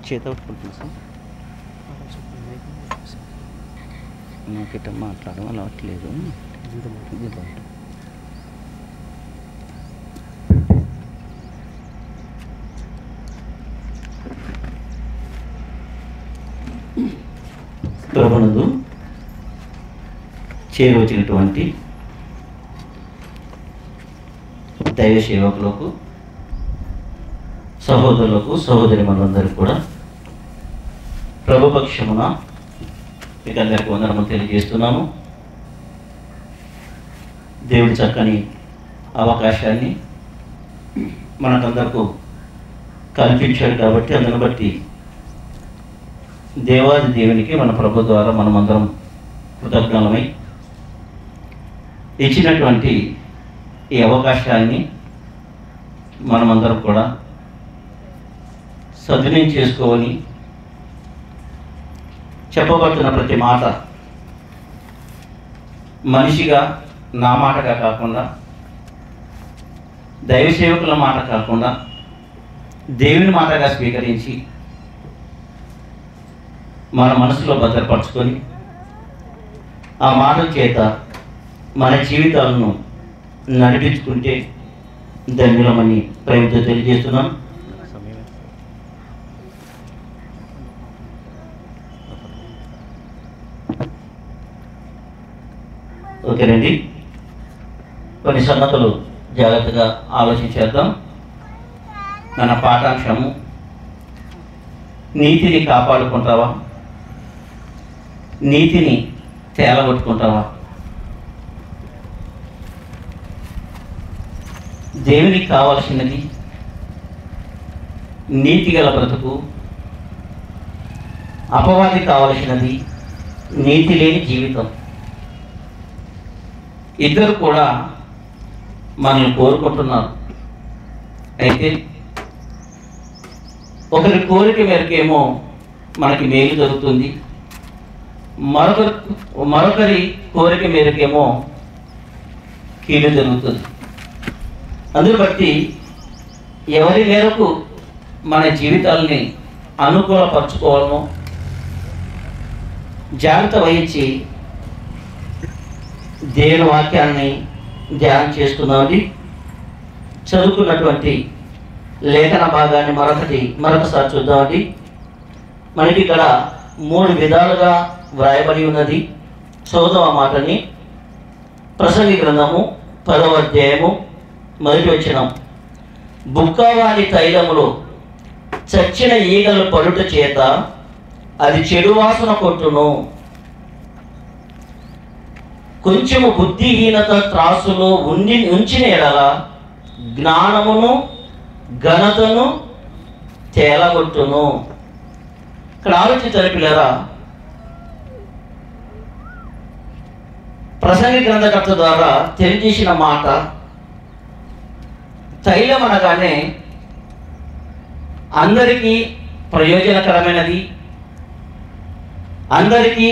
చేత పట్టుకుంటుంది సార్. నాకు ఇట్లా మాట్లాడడం అలవాట్లేదు. ప్రభునందు చేరవచ్చినటువంటి దైవ సేవకులకు, సహోదరులకు, సహోదరిమణులందరికీ కూడా ప్రభుపక్షమున మీకు అందరికీ వందనములు తెలియజేస్తున్నాము. దేవుడి చక్కని అవకాశాన్ని మనకందరకు కల్పించాడు కాబట్టి అందుని బట్టి దేవాది దేవునికి మన ప్రభు ద్వారా మనమందరం కృతజ్ఞులమై ఇచ్చినటువంటి ఈ అవకాశాన్ని మనమందరం కూడా సద్వినియోగం చేసుకోవాలి. చెప్పబడుతున్న ప్రతి మాట మనిషిగా నా మాటగా కాకుండా, దైవ సేవకుల మాట కాకుండా దేవుని మాటగా స్వీకరించి మన మనసులో భద్రపరచుకొని ఆ మాటల చేత మన జీవితాలను నడిపించుకుంటే ధన్యులమని ప్రేమతో తెలియజేస్తున్నాం. ఓకేనండి, కొన్ని సంగతులు జాగ్రత్తగా ఆలోచించేద్దాం. మన పాఠాంశము నీతిని కాపాడుకుంటావా, నీతిని తేలగొట్టుకుంటావా? దేవునికి కావాల్సినది నీతి గల బ్రతుకు, అపవాది కావలసినది నీతి లేని జీవితం. ఇద్దరు కూడా మనల్ని కోరుకుంటున్నారు. అయితే ఒకరి కోరిక మేరకేమో మనకి మేలు జరుగుతుంది, మరొకరి కోరిక మేరకేమో కీడు జరుగుతుంది. అందుని బట్టి ఎవరి మేరకు మన జీవితాలని అనుకూలపరచుకోవాలనో జాగ్రత్త వహించి దేవుని వాక్యాన్ని ధ్యానం చేసుకుందామండి. చదువుకున్నటువంటి లేఖన భాగాన్ని మరొకసారి చూద్దామండి. మనకి ఇక్కడ 3 విధాలుగా వ్రాయబడి ఉన్నది. చదువుదాం ఆ మాటని. ప్రసంగి గ్రంథము 10వ అధ్యాయము 1వ వచనం. బుక్కవాని తైలములో చచ్చిన ఈగలు పడుట చేత అది చెడు వాసన కొట్టును. కొంచెము బుద్ధిహీనత త్రాసులో ఉంచిన ఎడల జ్ఞానమును ఘనతను తేలగొట్టును. ఇక్కడ ఆలోచించారు పిల్లరా, ప్రసంగి గ్రంథకర్త ద్వారా తెలియజేసిన మాట తైలం అనగానే అందరికీ ప్రయోజనకరమైనది, అందరికీ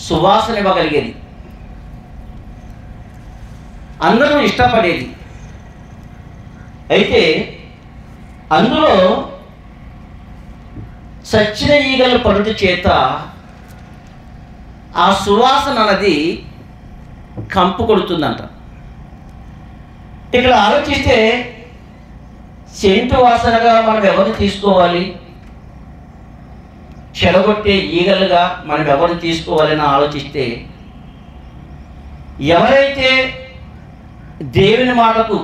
సువాసన ఇవ్వగలిగేది, అందరూ ఇష్టపడేది. అయితే అందులో చచ్చిన ఈగలు పడుట చేత ఆ సువాసన అన్నది కంపు కొడుతుందంట. ఇక్కడ ఆలోచిస్తే సెంటు వాసనగా మనం ఎవరిని తీసుకోవాలి, చెడగొట్టే ఈగలుగా మనం ఎవరిని తీసుకోవాలని ఆలోచిస్తే ఎవరైతే దేవుని మాటకు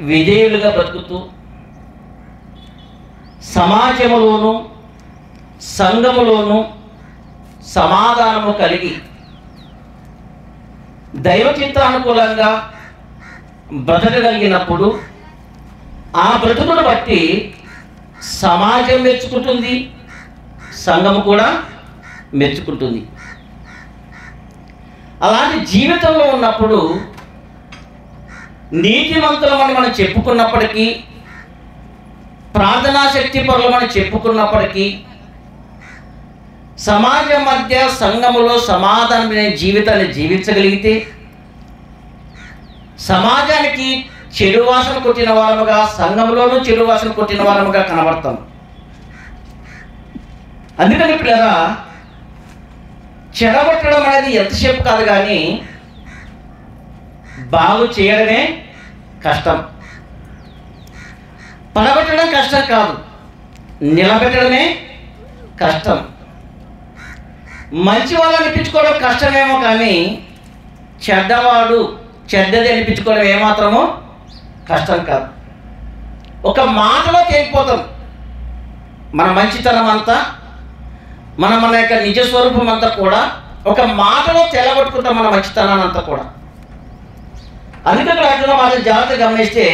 విధేయులుగా బ్రతుకుతూ సమాజములోను సంఘములోను సమాధానము కలిగి దైవ చిత్తానుకూలంగా బ్రతకగలిగినప్పుడు ఆ బ్రతుకును బట్టి సమాజం మెచ్చుకుంటుంది, సంఘము కూడా మెచ్చుకుంటుంది. అలాంటి జీవితంలో ఉన్నప్పుడు నీతిమంతులమని మనం చెప్పుకున్నప్పటికీ, ప్రార్థనా శక్తి పరులమని చెప్పుకున్నప్పటికీ, సమాజం మధ్య సంఘములో సమాధానమైన జీవితాన్ని జీవించగలిగితే సమాజానికి చెడు వాసన కొట్టిన వారముగా, సంఘంలోనూ చెడు వాసన కొట్టిన వారముగా కనబడతాం. అందుకని పిల్లరా, చెడగొట్టడం అనేది ఎంతసేపు కాదు, కానీ బాగు చేయడమే కష్టం. పడగొట్టడం కష్టం కాదు, నిలబెట్టడమే కష్టం. మంచి వాళ్ళు అనిపించుకోవడం కష్టమేమో, కానీ చెడ్డవాడు చెడ్డది అనిపించుకోవడం ఏమాత్రమో కష్టం కాదు. ఒక మాటలో తేలిపోతాం మన మంచితనం అంతా, మన యొక్క నిజస్వరూపం అంతా కూడా ఒక మాటలో తెల్లగొట్టుకుంటాం మన మంచితనాన్ని అంతా కూడా. అందుకని అట్లా మనం జాగ్రత్త గమనిస్తే,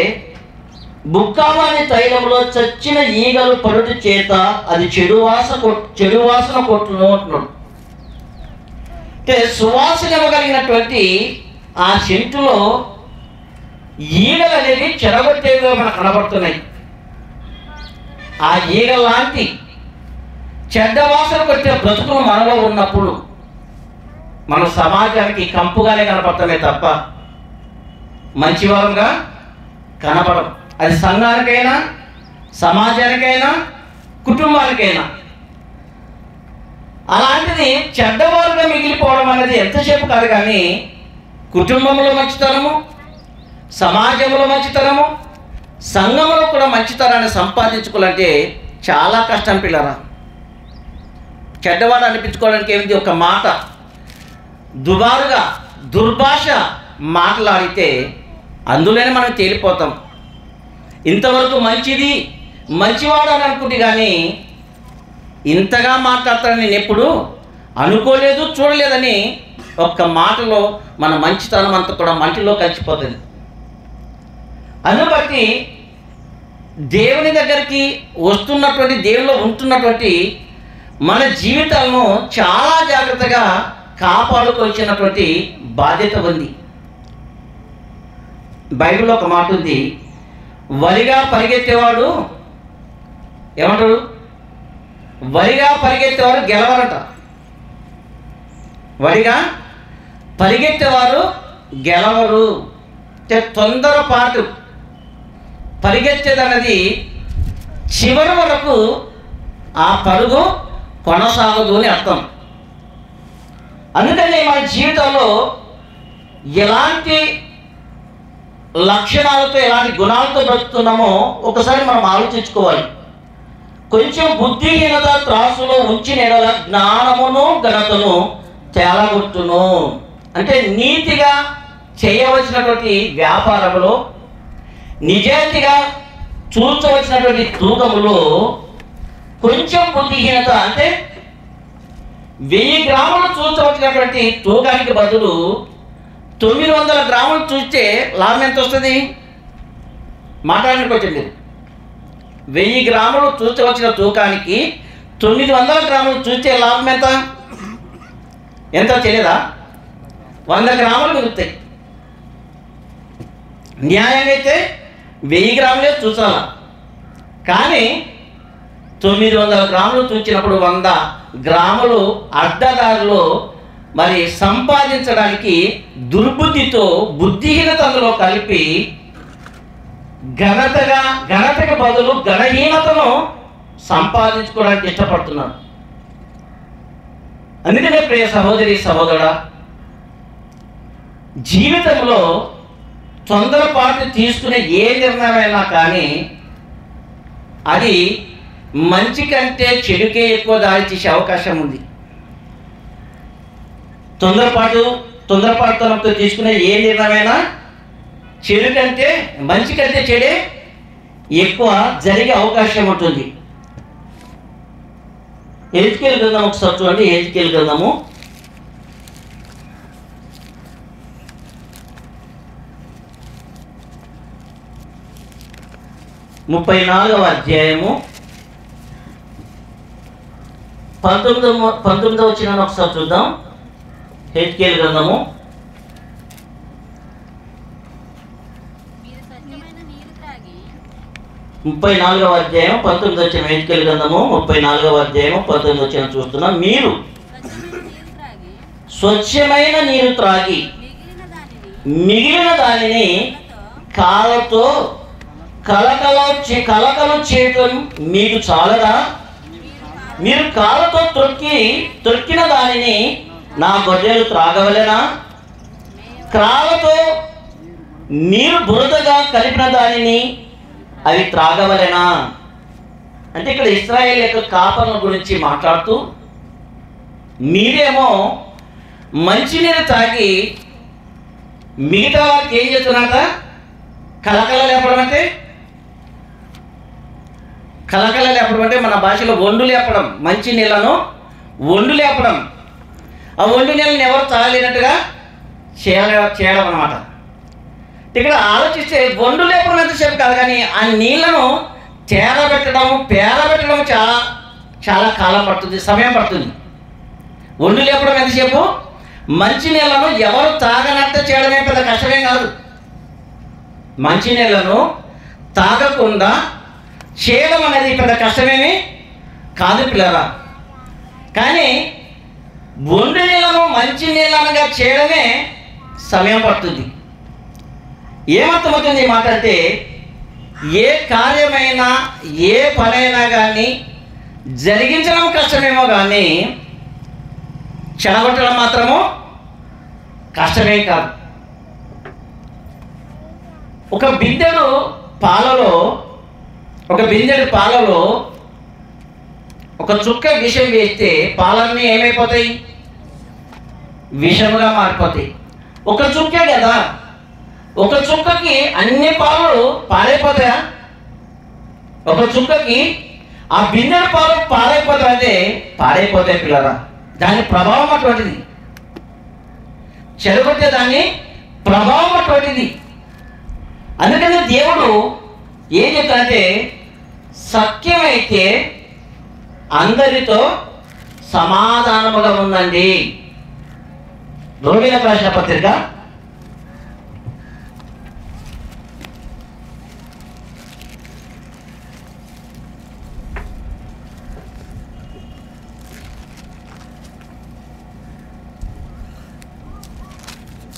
బుక్కాము అనే తైలంలో చచ్చిన ఈగలు పడుట చేత అది చెడు వాసన కొట్టును అంటున్నాడు. అంటే సువాసన ఇవ్వగలిగినటువంటి ఆ చెంటులో ఈగలు అనేవి చెడగొట్టేవిగా మనకు కనబడుతున్నాయి. ఆ ఈగ లాంటి చెడ్డ వాసన కొట్టే బ్రతుకులు మనలో ఉన్నప్పుడు మన సమాజానికి కంపుగానే కనపడతామే తప్ప మంచివారంగా కనపడం. అది సంఘానికైనా, సమాజానికైనా, కుటుంబానికైనా. అలాంటిది చెడ్డవారుగా మిగిలిపోవడం అనేది ఎంతసేపు కాదు, కానీ కుటుంబంలో మంచితనము, సమాజంలో మంచితనము, సంఘంలో కూడా మంచితనాన్ని సంపాదించుకోవాలంటే చాలా కష్టం పిల్లరా. చెడ్డవాడు అనిపించుకోవడానికి ఏమిటి, ఒక మాట దుబారుగా దుర్భాష మాట్లాడితే అందులోనే మనం తేలిపోతాం. ఇంతవరకు మంచిది మంచివాడు అని అనుకుంటే, కానీ ఇంతగా మాట్లాడతానని నేను ఎప్పుడు అనుకోలేదు, చూడలేదని ఒక్క మాటలో మన మంచితనం అంతా కూడా మంటిలో కలిసిపోతుంది. అందుబట్టి దేవుని దగ్గరికి వస్తున్నటువంటి, దేవునిలో ఉంటున్నటువంటి మన జీవితాలను చాలా జాగ్రత్తగా కాపాడుకోవాల్సినటువంటి బాధ్యత ఉంది. బైబిల్లో ఒక మాట ఉంది, వరిగా పరిగెత్తేవాడు ఏమంటాడు, వరిగా పరిగెత్తేవారు గెలవరట. వరిగా పరిగెత్తేవారు గెలవరు. తొందరపాటు పరిగెత్తేదన్నది చివరి వరకు ఆ పరుగు కొనసాగదు అని అర్థం. అందుకని మన జీవితంలో ఎలాంటి లక్షణాలతో, ఎలాంటి గుణాలతో బ్రతుకుతున్నామో ఒకసారి మనం ఆలోచించుకోవాలి. కొంచెం బుద్ధిహీనత త్రాసులో ఉంచిన ఎడల జ్ఞానమును ఘనతను తేలగొట్టును. అంటే నీతిగా చేయవలసినటువంటి వ్యాపారంలో, నిజాయితీగా చూర్చవలసినటువంటి తూకములో కొంచెం బుద్ధిహీనత, అంటే 1000 గ్రాములు చూర్చవలసినటువంటి తూకానికి బదులు 900 గ్రాములు చూస్తే లాభం ఎంత వస్తుంది? మాట్లాడడానికి వచ్చింది. 1000 గ్రాములు చూచవలసిన తూకానికి 900 గ్రాములు చూస్తే లాభం ఎంత? ఎంత తెలియదా? 100 గ్రాములు మిగులుతాయి. న్యాయంగా అయితే 1000 గ్రాములే చూసాల, కానీ 900 గ్రాములు చూచినప్పుడు 100 గ్రాములు అడ్డదారిలో మరి సంపాదించడానికి దుర్బుద్ధితో, బుద్ధిహీనత అందులో కలిపి ఘనతకి బదులు ఘనహీనతను సంపాదించుకోవడానికి ఇష్టపడుతున్నాడు. అందుకనే ప్రియ సహోదరి సహోదరుడా, జీవితంలో తొందరపాటు తీసుకునే ఏ నిర్ణయమైనా కానీ అది మంచి కంటే చెడుకే ఎక్కువ దారి తీసే అవకాశం ఉంది. తొందరపాటుతనంతో తీసుకునే ఏ నిర్ణయమైనా చెడు కంటే, మంచి కంటే చెడే ఎక్కువ జరిగే అవకాశం ఉంటుంది. హెజ్కేలు గ్రంథం ఒకసారి చూడండి. హెజ్కేలు గ్రంథము 34వ అధ్యాయము 19వ వచనాన్ని ఒకసారి చూద్దాం. హెజ్కేలు గ్రంథము 34వ అధ్యాయం 19వ వచనం. హెజ్కేలు గ్రంథము 34వ అధ్యాయం 19వ వచనం చూస్తున్నాం. మీరు స్వచ్ఛమైన నీరు త్రాగి మిగిలిన దానిని కాళ్ళతో కలకలు చేయటం మీకు చాలదా? మీరు కాళ్ళతో తొక్కిన దానిని నా గొర్రెలు త్రాగవలెనా? క్రాలతో నీరు బురదగా కలిపిన దానిని అవి త్రాగవలెనా? అంటే ఇక్కడ ఇశ్రాయేలు యొక్క కాపరుల గురించి మాట్లాడుతూ, మీరేమో మంచినీరు తాగి మిగతా వారికి ఏం చేస్తున్నారట? కలకల లేపడం అంటే మన భాషలో వండు లేపడం, మంచి నీళ్ళను వండు లేపడం. ఆ వండు నీళ్ళని ఎవరు తాగలేనట్టుగా చేయడం అన్నమాట. ఇక్కడ ఆలోచిస్తే వండు లేపడం ఎంతసేపు కాదు, కానీ ఆ నీళ్లను పేరబెట్టడం చాలా కాలం పడుతుంది, సమయం పడుతుంది. వండు లేపడం ఎంతసేపు? మంచి నీళ్లను ఎవరు తాగనట్టు చేయడమే పెద్ద కష్టమేం కాదు. మంచి నీళ్లను తాగకుండా చేయడం అనేది పెద్ద కష్టమేమి కాదు పిల్లరా. కానీ వండు నీళ్లను మంచి నీళ్ళనుగా చేయడమే సమయం పడుతుంది. ఏమర్థమవుతుంది ఈ మాట అంటే, ఏ కార్యమైనా ఏ పనైనా కానీ జరిగించడం కష్టమేమో కానీ చెడగొట్టడం మాత్రము కష్టమేం కాదు. ఒక బిందెడు పాలలో ఒక చుక్క విషం వేస్తే పాలన్నీ ఏమైపోతాయి? విషముగా మారిపోతాయి. ఒక చుక్కే కదా, ఒక చుక్కకి అన్ని పాలు పాడైపోతాయా? ఒక చుక్కకి ఆ బిందెడు పాలు పాడైపోతాయంటే పాడైపోతాయి పిల్లరా. దాని ప్రభావం అటువంటిది, చెడగొట్టే దాని ప్రభావం అటువంటిది. అందుకని దేవుడు ఏం చెప్తాడంటే, సత్యమైతే అందరితో సమాధానముగా ఉందండి. రోమిలకు రాసిన పత్రిక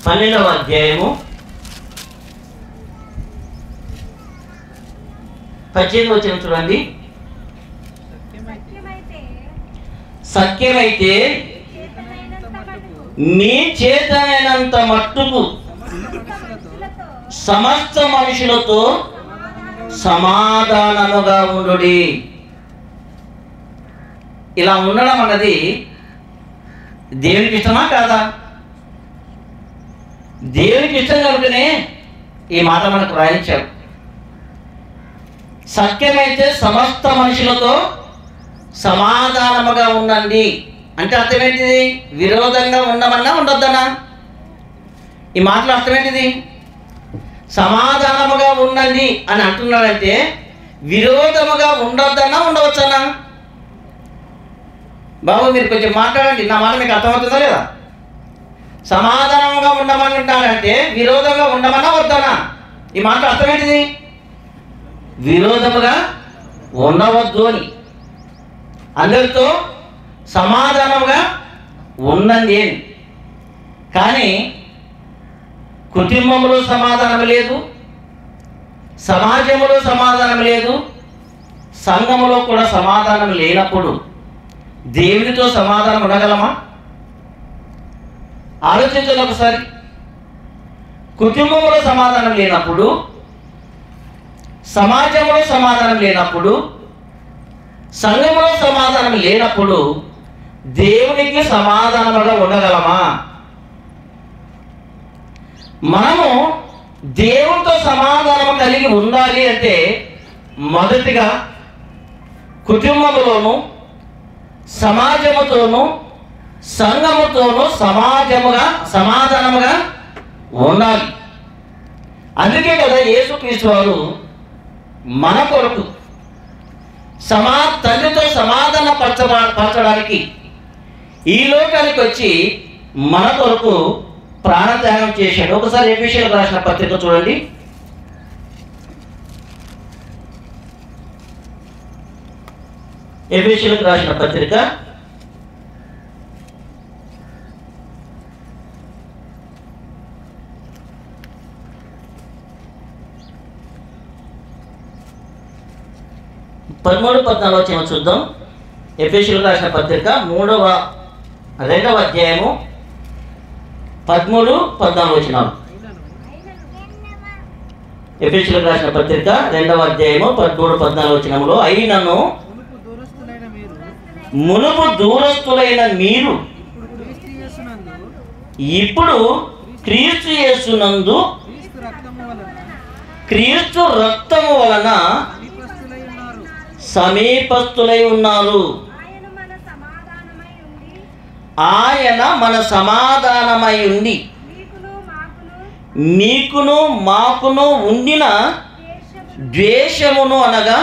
12వ అధ్యాయము 18వ వచనం చూడండి. సఖ్యమైతే మీ చేతనైనంత మట్టుకు సమస్త మనుషులతో సమాధానముగా ఉండుడి. ఇలా ఉండడం అన్నది దేవునికి ఇష్టమా కాదా? దేవునికి ఇష్టం కనుకనే ఈ మాట మనకు రాయించాడు. సఖ్యమైతే సమస్త మనుషులతో సమాధానముగా ఉండండి అంటే అర్థమేంటిది? విరోధంగా ఉండమన్నా ఉండొద్దనా? ఈ మాటలు అర్థమేంటిది? సమాధానముగా ఉండండి అని అంటున్నాడంటే విరోధముగా ఉండొద్దన్నా ఉండవచ్చనా? బాబు మీరు కొంచెం మాట్లాడండి, నా మాట మీకు అర్థమవుతుందా లేదా? సమాధానంగా ఉండమని ఉంటాడంటే విరోధంగా ఉండమన్నా వద్దనా? ఈ మాట అర్థమేంటిది? విరోధముగా ఉండవద్దు అని, అందరితో సమాధానంగా ఉండండి అని. కానీ కుటుంబంలో సమాధానం లేదు, సమాజంలో సమాధానం లేదు, సంఘములో కూడా సమాధానం లేనప్పుడు దేవునితో సమాధానం ఉండగలమా? ఆలోచించండి ఒకసారి. కుటుంబంలో సమాధానం లేనప్పుడు, సమాజంలో సమాధానం లేనప్పుడు, సంఘంలో సమాధానం లేనప్పుడు దేవునికి సమాధానముగా ఉండగలమా? మనము దేవునితో సమాధానం కలిగి ఉండాలి అంటే మొదటిగా కుటుంబములోను, సమాజముతోను, సంఘముతోను సమాధానముగా ఉండాలి. అందుకే కదా యేసుక్రీస్తు వారు మన కొరకు తండ్రితో సమాధాన పరచడానికి ఈ లోకానికి వచ్చి మన కొరకు ప్రాణత్యాగం చేశాడు. ఒకసారి ఎఫెసీయులకు రాసిన పత్రిక చూడండి. ఎఫెసీయులకు రాసిన పత్రిక 13-14 చూద్దాం. ఎఫెసీయులకు రాసిన పత్రిక 2వ అధ్యాయము 13-14 వచనాలు. ఎఫెసీయులకు రాసిన పత్రిక 2వ అధ్యాయము 13-14 వచనములో, అయినను మునుపు దూరస్తులైన మీరు ఇప్పుడు క్రీస్తు యేసునందు క్రీస్తు రక్తము వలన సమీపస్తులై ఉన్నారు. ఆయన మన సమాధానమై ఉండి మీకును మాకును ఉండిన ద్వేషమును అనగా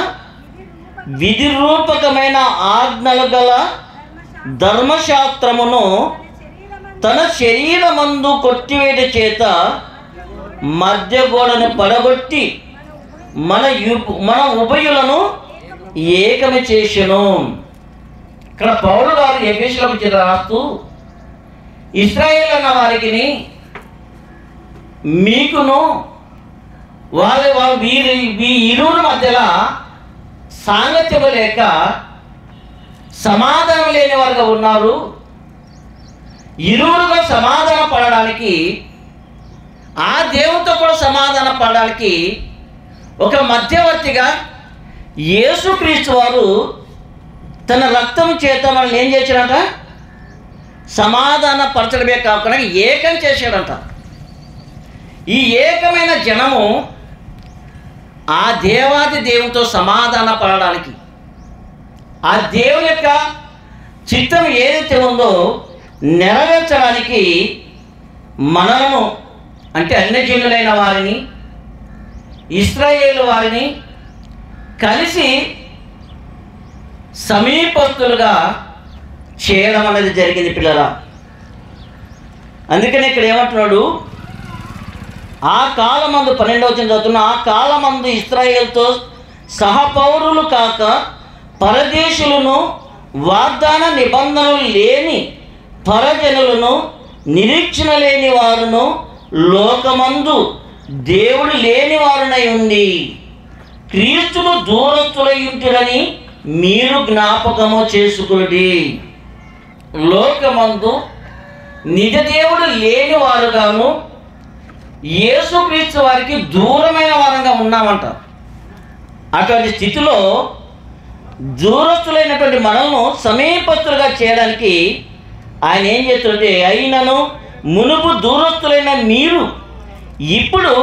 విధి రూపకమైన ఆజ్ఞలు గల ధర్మశాస్త్రమును తన శరీరమందు కొట్టివేట చేత మధ్య గోడను పడగొట్టి మన ఉభయులను ఏకము చేసెను. ఇక్కడ పౌలు గారు ఎఫెసీయులకు రాస్తూ, ఇశ్రాయేలు అన్న వారికి మీకును ఈ ఇరువురి మధ్యలో సాంగత్యం లేక సమాధానం లేని వారుగా ఉన్నారు. ఇరువురుగా సమాధాన పడడానికి, ఆ దేవునితో కూడా సమాధాన పడడానికి ఒక మధ్యవర్తిగా యేసుక్రీస్తు వారు తన రక్తం చేత మనల్ని ఏం చేశాడంట? సమాధాన పరచడమే కాకుండా ఏకం చేశాడంట. ఈ ఏకమైన జనము ఆ దేవాది దేవునితో సమాధాన పడడానికి, ఆ దేవుని యొక్క చిత్తం ఏదైతే ఉందో నెరవేర్చడానికి మనలను, అంటే అన్యజనులైన వారిని, ఇశ్రాయేలు వారిని కలిసి సమీపస్తులుగా చేయడం అనేది జరిగింది పిల్లల. అందుకని ఇక్కడ ఏమంటున్నాడు? ఆ కాలమందు 12వ వచనం చదువుతున్న, ఆ కాలమందు ఇశ్రాయేలుతో సహపౌరులు కాక పరదేశులను, వాగ్దాన నిబంధనలు లేని పరజనులను, నిరీక్షణ లేని వారును, లోకమందు దేవుడు లేని వారునై ఉండి క్రీస్తును దూరస్తులై ఉంటురని మీరు జ్ఞాపకము చేసుకుడి. లోకమందు నిజ దేవుడు లేని వారుగాను, యేసుక్రీస్తు వారికి దూరమైన వారంగా ఉన్నామంట. అటువంటి స్థితిలో దూరస్తులైనటువంటి మనల్ని సమీపస్తులుగా చేయడానికి ఆయన ఏం చేస్తుంటే, అయినను మునుపు దూరస్తులైన మీరు ఇప్పుడు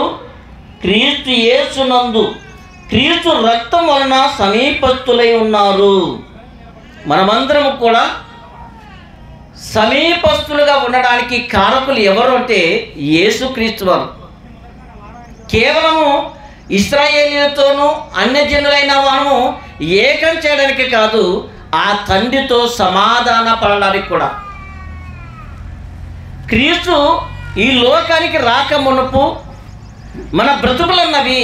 క్రీస్తు యేసునందు క్రీస్తు రక్తం వలన సమీపస్తులై ఉన్నారు. మనమందరం కూడా సమీపస్తులుగా ఉండడానికి కారకులు ఎవరు అంటే యేసుక్రీస్తు వారు. కేవలము ఇశ్రాయేలీయులతోనూ అన్యజనులైన వారు ఏకం చేయడానికి కాదు, ఆ తండ్రితో సమాధాన పడడానికి కూడా. క్రీస్తు ఈ లోకానికి రాక మునుపు మన బ్రతుకులన్నవి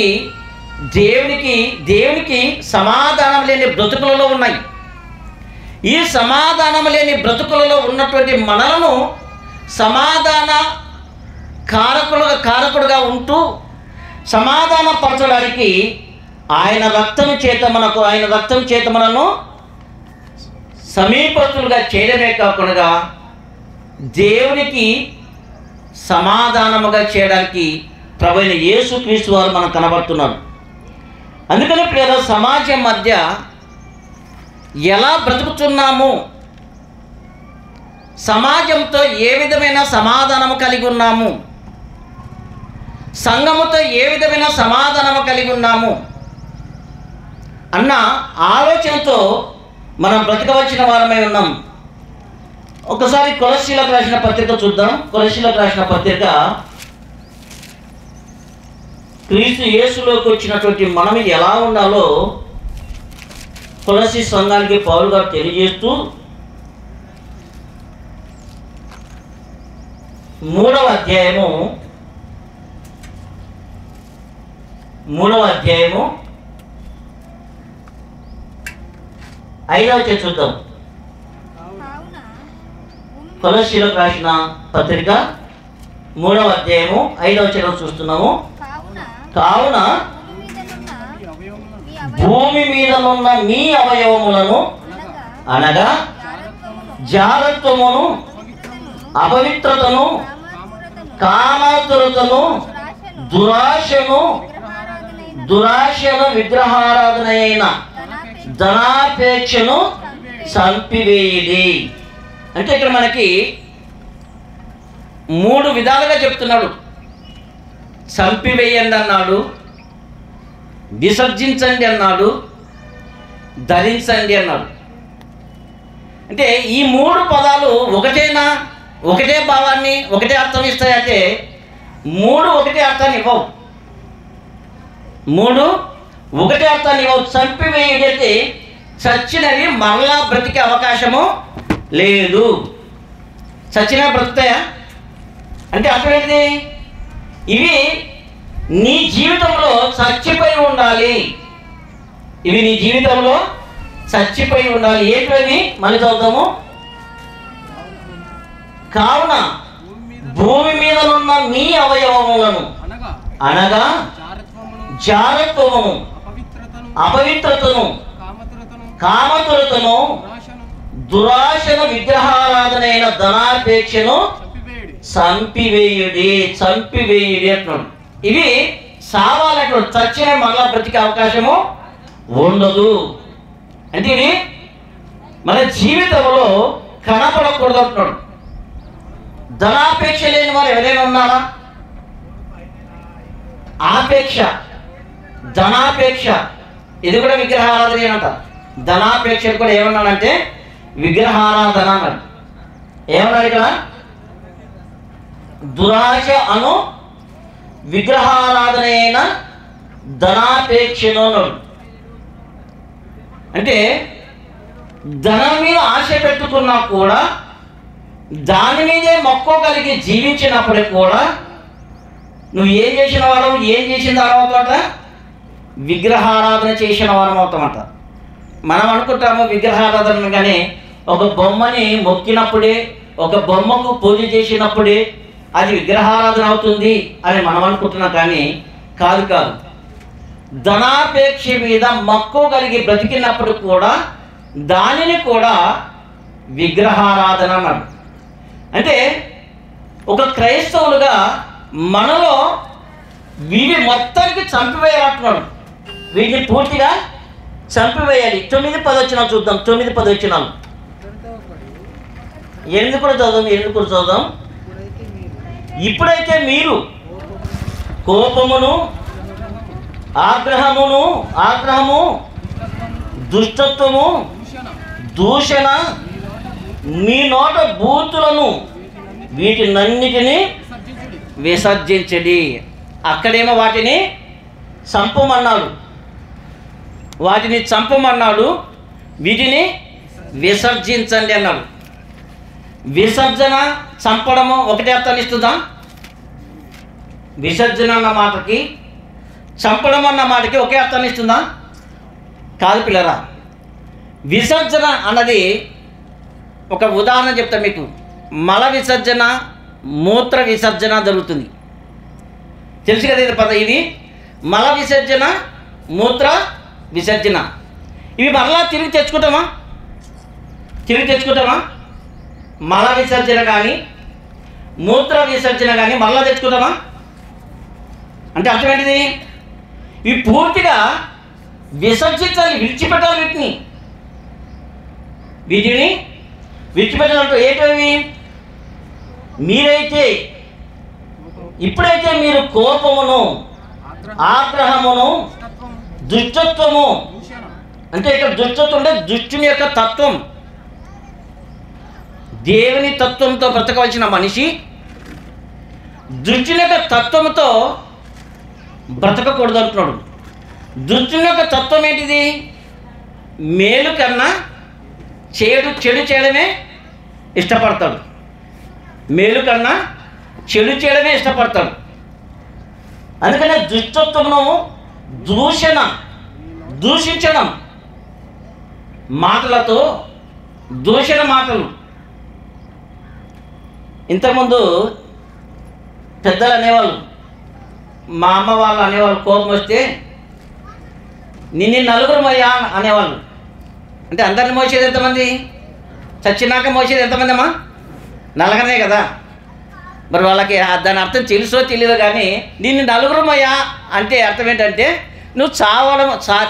దేవునికి సమాధానం లేని బ్రతుకులలో ఉన్నాయి. ఈ సమాధానం లేని బ్రతుకులలో ఉన్నటువంటి మనలను సమాధాన కారకుడుగా ఉంటూ సమాధానపరచడానికి ఆయన రక్తం చేత మనను సమీపస్తులుగా చేయడమే కాకుండా దేవునికి సమాధానముగా చేయడానికి ప్రభువైన యేసుక్రీస్తు వారు మనకు కనబడుతున్నారు. అందుకని ప్రియుల, సమాజం మధ్య ఎలా బ్రతుకుతున్నాము, సమాజంతో ఏ విధమైన సమాధానము కలిగి ఉన్నాము, సంఘముతో ఏ విధమైన సమాధానము కలిగి ఉన్నాము అన్న ఆలోచనతో మనం బ్రతకవలసిన వారమై ఉన్నాం. ఒకసారి కొలస్సీలకు రాసిన పత్రిక చూద్దాం. కొలస్సీలకు రాసిన పత్రిక క్రీస్తు యేసులోకి వచ్చినటువంటి మనం ఎలా ఉండాలో కొలస్సీ సంఘానికి పౌలు గారు తెలియజేస్తూ 3వ అధ్యాయము 5వ వచనం చూద్దాం. కొలస్సీలకు రాసిన పత్రిక 3వ అధ్యాయము 5వ వచనం చూస్తున్నాము. కావున భూమి మీదనున్న మీ అవయవములను అనగా జారత్వమును, అపవిత్రతను, కామాతురతను, దురాశను, విగ్రహారాధనైన ధనాపేక్షను చంపివేయుడి. అంటే ఇక్కడ మనకి 3 విధాలుగా చెప్తున్నాడు. చంపివేయండి అన్నాడు, విసర్జించండి అన్నాడు, ధరించండి అన్నాడు. అంటే ఈ 3 పదాలు ఒకటేనా, ఒకటే భావాన్ని, ఒకటే అర్థం ఇస్తాయంటే 3 ఒకటే అర్థాన్ని ఇవ్వవు. 3 ఒకటే అర్థాన్ని ఇవ్వవు. చంపివేయుడైతే చచ్చినవి మరలా బ్రతికే అవకాశము లేదు. చచ్చినా బ్రతుకుతాయా అంటే అర్థం ఏంటిది? ఇవి నీ జీవితంలో చచ్చిపోయి ఉండాలి. ఇవి నీ జీవితంలో చచ్చిపోయి ఉండాలి. ఏంటవి? మళ్ళీ చదువుతాము. కావున భూమి మీద ఉన్న మీ అవయవములను అనగా జారత్వమును, అపవిత్రతను, కామతురతను, దురాశను, విగ్రహారాధనైన ధనాపేక్షను చంపివేయుడి అంటున్నాడు. ఇవి సావాలటువంటి చచ్చిన మళ్ళా బ్రతికే అవకాశము ఉండదు. అంటే ఇది మన జీవితంలో కనపడకూడదు అంటున్నాడు. ధనాపేక్ష లేని వారు ఎవరైనా ఉన్నారా? ఆపేక్ష, ధనాపేక్ష, ఇది కూడా విగ్రహారాధన అంట. ధనాపేక్ష కూడా ఏమన్నాడంటే విగ్రహారాధన అన్నాడు. ఏమన్నాడు ఇక్కడ? దురాశ అను విగ్రహారాధన అయిన ధనాపేక్షను అన్నాడు. అంటే ధనం మీద ఆశ పెట్టుకున్నా కూడా, దాని మీదే మక్కువ కలిగి జీవించినప్పటికి కూడా నువ్వు ఏం చేసిన వాడు, ఏం చేసిన తర్వాత విగ్రహారాధన చేసిన వారం అవుతామంట. మనం అనుకుంటాము విగ్రహారాధన కానీ ఒక బొమ్మని మొక్కినప్పుడే, ఒక బొమ్మకు పూజ చేసినప్పుడే అది విగ్రహారాధన అవుతుంది అని మనం అనుకుంటున్నాం. కానీ కాదు. ధనాపేక్ష మీద మక్కువ కలిగి బ్రతికినప్పుడు కూడా దానిని కూడా విగ్రహారాధన అన్నాడు. అంటే ఒక క్రైస్తవులుగా మనలో వీటి మొత్తానికి చంపివేయాలంటున్నాడు. వీటిని పూర్తిగా చంపివేయాలి. 9-10 వచనాలు చూద్దాం. 9-10 వచనాలు ఎందుకు చదువుదాం. ఇప్పుడైతే మీరు కోపమును, ఆగ్రహము, దుష్టత్వము, దూషణ, మీ నోట బూతులను వీటినన్నిటినీ విసర్జించడి. అక్కడేమో వాటిని చంపమన్నాడు, వీటిని విసర్జించండి అన్నాడు. విసర్జన, చంపడము ఒకటే అర్థాన్ని ఇస్తుందా? విసర్జన అన్న మాటకి, చంపడం అన్న మాటకి ఒకే అర్థాన్ని ఇస్తుందా? కాదు పిల్లరా. విసర్జన అన్నది ఒక ఉదాహరణ చెప్తా మీకు. మల విసర్జన, మూత్ర విసర్జన జరుగుతుంది. తెలుసు కదా ఇది పద. ఇది మల విసర్జన, మూత్ర విసర్జన. ఇవి మరలా తిరిగి తెచ్చుకుంటామా? మల విసర్జన కానీ మూత్ర విసర్జన కానీ మరలా తెచ్చుకుంటామా? అంటే అర్థం ఏంటిది? ఇవి పూర్తిగా విసర్జించాలి, విడిచిపెట్టాలి. వీటిని విడిచిపెట్టాలంటూ ఏంటవి? ఇప్పుడైతే మీరు కోపమును, ఆగ్రహమును, దుష్టత్వము, అంటే ఇక్కడ దుష్టత్వం అంటే దుష్టుని యొక్క తత్వం. దేవుని తత్వంతో బ్రతకవలసిన మనిషి దుష్టుని యొక్క తత్వంతో బ్రతకకూడదు అంటున్నాడు. దుష్టుని యొక్క తత్వం ఏంటిది? మేలు కన్నా చెడు చేయడమే ఇష్టపడతాడు. మేలు కన్నా చెడు చేయడమే ఇష్టపడతాడు. అందుకనే దుష్టత్వము, దూషించడం, మాటలతో దూషణ మాటలు. ఇంతకుముందు పెద్దలు అనేవాళ్ళు, మా అమ్మ వాళ్ళు అనేవాళ్ళు, కోపం వస్తే నిన్ను నలుగురమయ్యా అనేవాళ్ళు. అంటే అందరిని మోసేది ఎంతమంది? చచ్చినాక మోసేది ఎంతమంది అమ్మా? నలుగురే కదా. మరి వాళ్ళకి దాని అర్థం తెలుసో తెలియదు, కానీ నిన్ను నలుగురమయ్యా అంటే అర్థం ఏంటంటే నువ్వు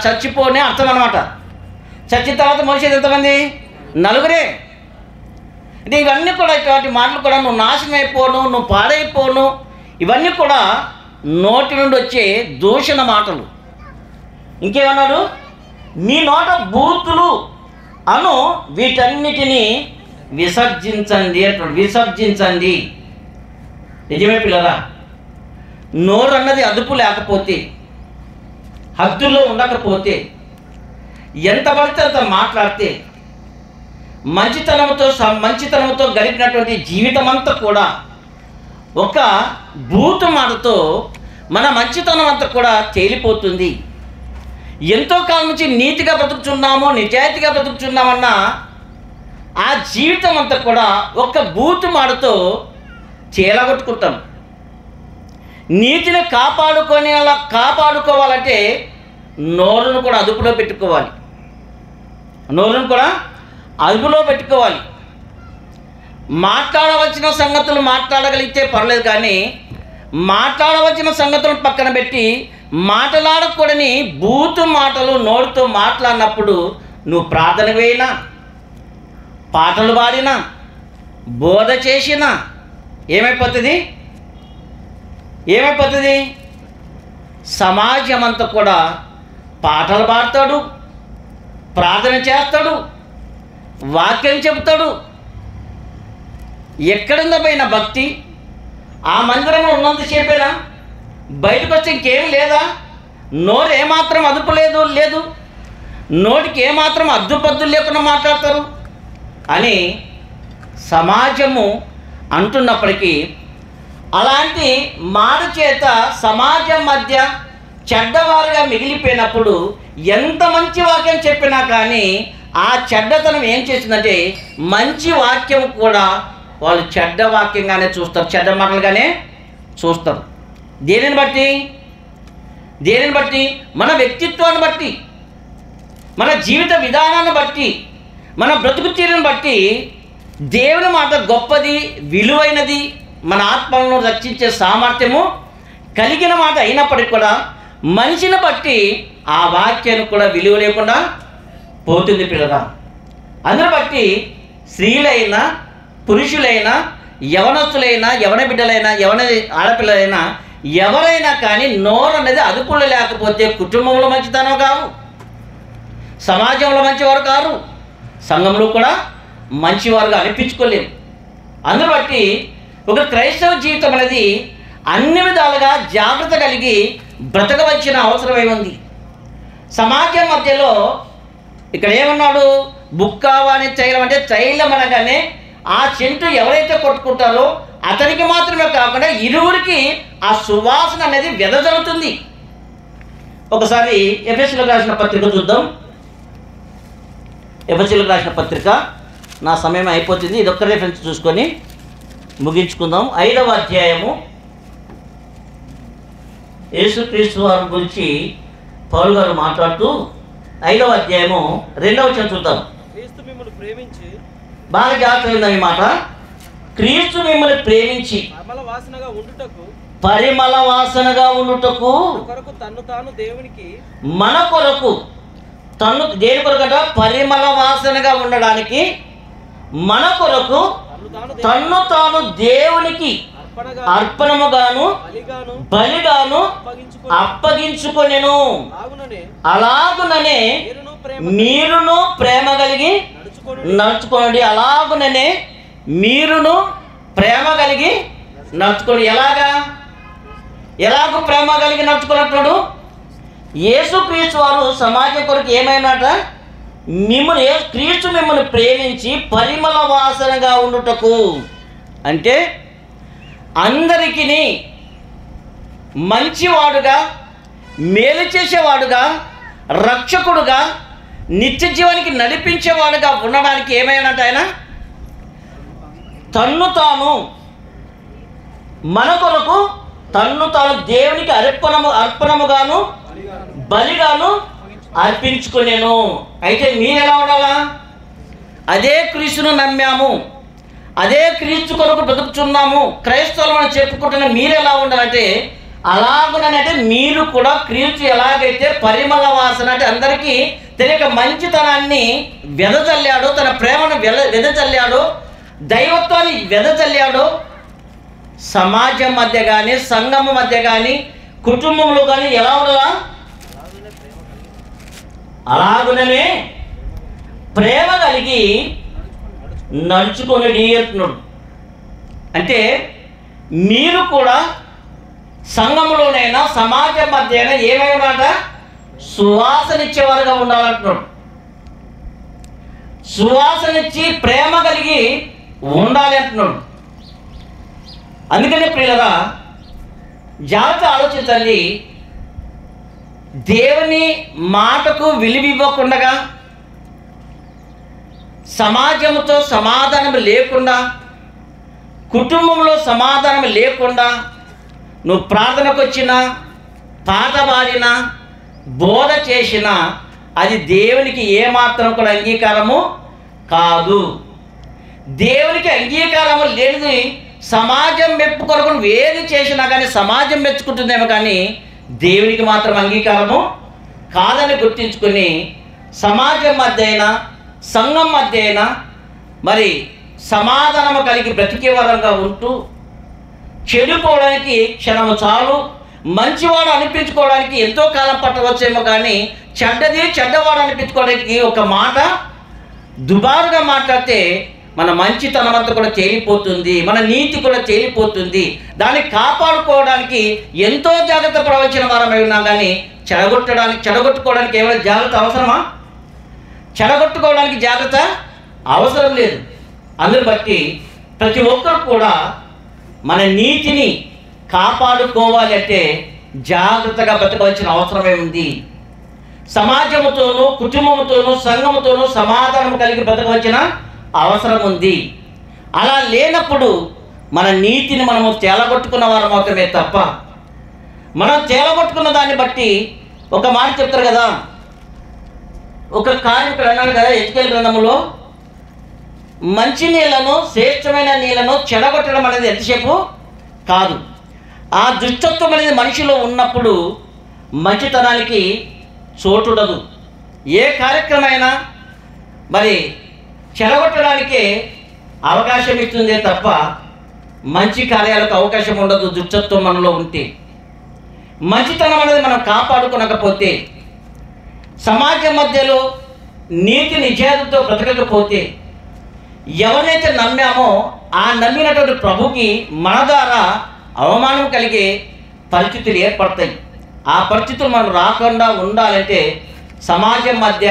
చచ్చిపోనే అర్థం అనమాట. చచ్చిన తర్వాత మోసేది ఎంతమంది? నలుగురే. అంటే ఇవన్నీ కూడా, ఇటువంటి మాటలు కూడా నువ్వు నాశనం అయిపోను, నువ్వు పాడైపోను, ఇవన్నీ కూడా నోటి నుండి వచ్చే దూషణ మాటలు. ఇంకేమన్నాడు? మీ నోట బూతులు అను వీటన్నిటినీ విసర్జించండి అంటాడు. విసర్జించండి. నిజమే పిల్లరా, నోరు అన్నది అదుపు లేకపోతే, హద్దుల్లో ఉండకపోతే, ఎంత పడితే అంత మాట్లాడితే, మంచితనంతో గడిపినటువంటి జీవితం అంతా కూడా ఒక బూతు మాటతో మన మంచితనం అంతా కూడా తేలిపోతుంది. ఎంతో కాలం నుంచి నీతిగా బ్రతుకుతున్నాము, నిజాయితీగా బ్రతుకుతున్నామన్నా ఆ జీవితం అంతా కూడా ఒక బూతు మాటతో చీలగొట్టుకుంటాం. నీతిని కాపాడుకోవాలంటే నోరును కూడా అదుపులో పెట్టుకోవాలి. మాట్లాడవలసిన సంగతులు మాట్లాడగలిగితే పర్లేదు, కానీ మాట్లాడవలసిన సంగతులను పక్కన పెట్టి మాట్లాడకూడని బూతు మాటలు నోటితో మాట్లాడినప్పుడు నువ్వు ప్రార్థన వేయినా, పాటలు పాడినా, బోధ చేసినా ఏమైపోతుంది? సమాజం అంతా కూడా పాటలు పాడతాడు, ప్రార్థన చేస్తాడు, వాక్యం చెబుతాడు. ఎక్కడుందో పోయిన భక్తి? ఆ మందిరంలో ఉన్నంతసేపేనా? బయటకు వచ్చి ఇంకేం లేదా? నోరు ఏమాత్రం అదుపు లేదు, నోటికి ఏమాత్రం అద్దుపద్దులు లేకుండా మాట్లాడతారు అని సమాజము అంటున్నప్పటికీ, అలాంటి మాట చేత సమాజం మధ్య చెడ్డవారుగా మిగిలిపోయినప్పుడు ఎంత మంచి వాక్యం చెప్పినా కానీ ఆ చెడ్డతనం ఏం చేసిందంటే మంచి వాక్యం కూడా వాళ్ళు చెడ్డ వాక్యంగానే చూస్తారు, చెడ్డ మాటలుగానే చూస్తారు. దేనిని బట్టి? మన వ్యక్తిత్వాన్ని బట్టి, మన జీవిత విధానాన్ని బట్టి, మన బ్రతుకు తీరుని బట్టి దేవుని మాట గొప్పది, విలువైనది, మన ఆత్మలను రక్షించే సామర్థ్యము కలిగిన మాట అయినప్పటికీ కూడా మనిషిని బట్టి ఆ వాక్యానికి కూడా విలువ లేకుండా పోతుంది పిల్లరా. అందుని బట్టి స్త్రీలైనా, పురుషులైనా, యవనస్తులైనా, యవన బిడ్డలైనా, యవన ఆడపిల్లలైనా ఎవరైనా కానీ నోరు అనేది అదుపులో లేకపోతే కుటుంబంలో మంచితనం కాదు, సమాజంలో మంచివారు కారు, సంఘంలో కూడా మంచివారుగా అనిపించుకోలేము. అందుని బట్టి ఒక క్రైస్తవ జీవితం అనేది అన్ని విధాలుగా జాగ్రత్త కలిగి బ్రతకవలసిన అవసరమై ఉంది. సమాజం మధ్యలో ఇక్కడ ఏమన్నాడు? బుక్కావాని తైలం అంటే తైలం అనగానే ఆ చెంటు ఎవరైతే కొట్టుకుంటారో అతనికి మాత్రమే కాకుండా ఇరువురికి ఆ సువాసన అనేది వెదజల్లుతుంది. ఒకసారి ఎఫెసీయులకు రాసిన పత్రిక చూద్దాం. ఎఫెసీయులకు రాసిన పత్రిక, నా సమయం అయిపోతుంది, ఇదొక్క రెఫరెన్స్ చూసుకొని ముగించుకుందాం. 5వ అధ్యాయము యేసుక్రీస్తు వారి గురించి పౌలు గారు మాట్లాడుతూ 5వ అధ్యాయము 2వ వచనం చూద్దాం. క్రీస్తు మిమ్మల్ని ప్రేమించి, బాగా జాగ్రత్తగా ఈ మాట, క్రీస్తు మిమ్మల్ని ప్రేమించి పరిమళ వాసనగా ఉండుటకు మన కొరకు దేని కొరకట? పరిమళ వాసనగా ఉండడానికి మన కొరకు తన్ను తాను దేవునికి అర్పణముగాను బలిగాను అప్పగించుకొనెను. అలాగుననే మీరును ప్రేమ కలిగి నడుచుకోండి. అలాగుననే మీరును ప్రేమ కలిగి నడుచుకోండి. ఎలాగూ ప్రేమ కలిగి నడుచుకున్నట్టు యేసుక్రీస్తు వారు సమాజం కొరకు ఏమైనాట? క్రీస్తు మిమ్మల్ని ప్రేమించి పరిమళ వాసనగా ఉండుటకు, అంటే అందరికీ మంచివాడుగా, మేలు చేసేవాడుగా, రక్షకుడుగా, నిత్య జీవానికి నడిపించేవాడుగా ఉండడానికి ఏమైనాట? ఆయన తన్ను తాను మన కొరకు తన్ను తాను దేవునికి అర్పణముగాను బలిగాను అర్పించుకునేను. అయితే మీరు ఎలా ఉండాలా? అదే క్రీస్తును నమ్మాము, అదే క్రీస్తు కొరకు బ్రతుకుతున్నాము, క్రైస్తవులు మనం చెప్పుకుంటున్న మీరు ఎలా ఉండాలంటే అలాగునంటే మీరు కూడా క్రీస్తు ఎలాగైతే పరిమళ వాసన అంటే అందరికీ తెలియక మంచితనాన్ని వెదజల్లాడో, తన ప్రేమను వెదజల్లాడో, దైవత్వాన్ని వెదజల్లాడో, సమాజం మధ్య కానీ సంఘం మధ్య కానీ కుటుంబంలో కానీ ఎలా ఉండాలా? అలాగుననే ప్రేమ కలిగి నడుచుకొని అంటున్నాడు. అంటే మీరు కూడా సంఘంలోనైనా సమాజం మధ్య అయినా ఏమైనా సువాసనిచ్చేవారుగా ఉండాలంటున్నాడు. సువాసనిచ్చి ప్రేమ కలిగి ఉండాలి అంటున్నాడు. అందుకనే ప్రియులరా, జాగ్రత్త ఆలోచించండి. దేవుని మాటకు విలువివ్వకుండా, సమాజంతో సమాధానం లేకుండా, కుటుంబంలో సమాధానం లేకుండా నువ్వు ప్రార్థనకు వచ్చినా, పాట పాడినా, బోధ చేసినా అది దేవునికి ఏమాత్రం కూడా అంగీకారము కాదు. దేవునికి అంగీకారము లేనిది సమాజం మెప్పు కొరకు ఏది చేసినా కానీ సమాజం మెచ్చుకుంటుందేమో కానీ దేవునికి మాత్రం అంగీకారము కాదని గుర్తించుకొని సమాజం మధ్య అయినా సంఘం మధ్య అయినా మరి సమాధానము కలిగి బ్రతికే వరంగా ఉంటూ చెడిపోవడానికి క్షణము చాలు, మంచివాడు అనిపించుకోవడానికి ఎంతో కాలం పట్టవచ్చేమో కానీ చెడ్డది చెడ్డవాడు అనిపించుకోవడానికి ఒక మాట దుబారుగా మాట్లాడితే మన మంచితనం అంతా కూడా తేలిపోతుంది, మన నీతి కూడా తేలిపోతుంది. దాన్ని కాపాడుకోవడానికి ఎంతో జాగ్రత్త ప్రవచన వారమై ఉన్నాం కానీ చెడగొట్టుకోవడానికి ఏమైనా జాగ్రత్త అవసరమా? చెడగొట్టుకోవడానికి జాగ్రత్త అవసరం లేదు. అందుని బట్టి ప్రతి ఒక్కరు కూడా మన నీతిని కాపాడుకోవాలి అంటే జాగ్రత్తగా బ్రతకవలసిన అవసరమే ఉంది. సమాజముతోనూ కుటుంబంతోనూ సంఘముతోనూ సమాధానం కలిగి బ్రతకవలసిన అవసరం ఉంది. అలా లేనప్పుడు మన నీతిని మనము తేలగొట్టుకున్న వారు మాత్రమే తప్ప, మనం తేలగొట్టుకున్న దాన్ని బట్టి ఒక మాట చెప్తారు కదా, ఒక కార్మికుడు అన్నాడు కదా ఎజ్కేలు గ్రంథంలో, మంచి నీళ్లను శ్రేష్టమైన నీళ్లను చెడగొట్టడం అనేది ఎంతసేపు కాదు. ఆ దుష్టత్వం అనేది మనిషిలో ఉన్నప్పుడు మంచితనానికి చోటుండదు. ఏ కార్యక్రమైనా మరి చెడగొట్టడానికే అవకాశం ఇస్తుందే తప్ప మంచి కార్యాలకు అవకాశం ఉండదు. దుష్టత్వం మనలో ఉంటే, మంచితనం అనేది మనం కాపాడుకోనకపోతే, సమాజం మధ్యలో నీతి నిజాయితీతో బ్రతకకపోతే, ఎవరైతే నమ్మామో ఆ నమ్మినటువంటి ప్రభుకి మన ద్వారా అవమానం కలిగే పరిస్థితులు ఏర్పడతాయి. ఆ పరిస్థితులు మనం రాకుండా ఉండాలంటే సమాజం మధ్య,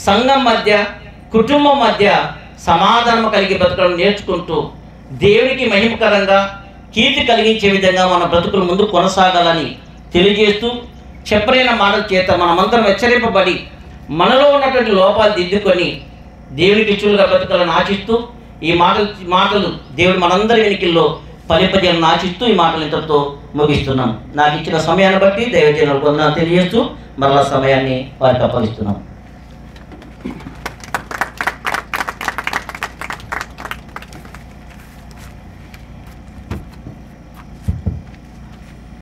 సంఘం మధ్య, కుటుంబం మధ్య సమాధానం కలిగి బ్రతకడం నేర్చుకుంటూ దేవునికి మహిమకరంగా కీర్తి కలిగించే విధంగా మన బ్రతుకులు ముందు కొనసాగాలని తెలియజేస్తూ, చెప్పలేని మాటల చేత మనమందరం హెచ్చరింపబడి మనలో ఉన్నటువంటి లోపాలు దిద్దుకొని దేవునికి ఇచ్చులుగా బ్రతకాలని ఆశిస్తూ ఈ మాటలు దేవుడు మనందరి వెనుకల్లో ఫలింపజేయాలని ఆశిస్తూ ఈ మాటలు ఇంతటితో ముగిస్తున్నాం. నాకు ఇచ్చిన సమయాన్ని బట్టి దైవజనులకు వందనాలు తెలియజేస్తూ మరలా సమయాన్ని వారికి అప్పగిస్తున్నాం.